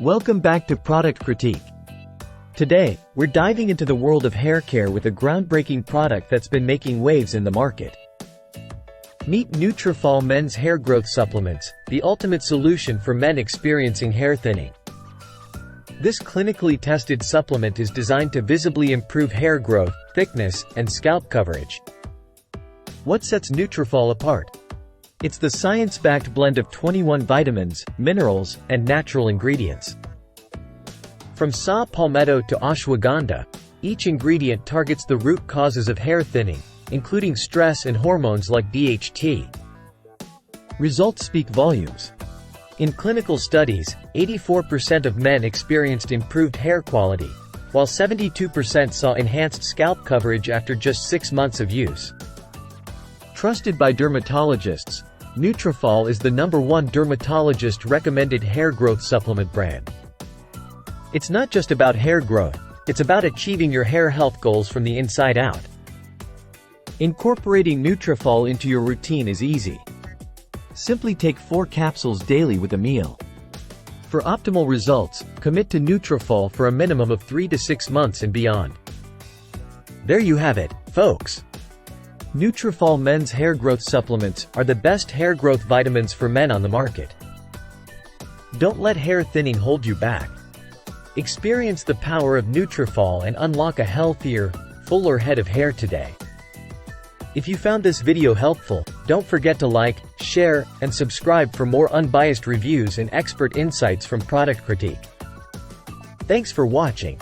Welcome back to Product Critique. Today, we're diving into the world of hair care with a groundbreaking product that's been making waves in the market. Meet Nutrafol Men's Hair Growth Supplements, the ultimate solution for men experiencing hair thinning. This clinically tested supplement is designed to visibly improve hair growth, thickness, and scalp coverage. What sets Nutrafol apart? It's the science-backed blend of 21 vitamins, minerals, and natural ingredients. From saw palmetto to ashwagandha, each ingredient targets the root causes of hair thinning, including stress and hormones like DHT. Results speak volumes. In clinical studies, 84% of men experienced improved hair quality, while 72% saw enhanced scalp coverage after just 6 months of use. Trusted by dermatologists, Nutrafol is the #1 dermatologist-recommended hair growth supplement brand. It's not just about hair growth, it's about achieving your hair health goals from the inside out. Incorporating Nutrafol into your routine is easy. Simply take 4 capsules daily with a meal. For optimal results, commit to Nutrafol for a minimum of 3 to 6 months and beyond. There you have it, folks. Nutrafol Men's Hair Growth Supplements are the best hair growth vitamins for men on the market. Don't let hair thinning hold you back. Experience the power of Nutrafol and unlock a healthier, fuller head of hair today. If you found this video helpful, don't forget to like, share, and subscribe for more unbiased reviews and expert insights from Product Critique. Thanks for watching.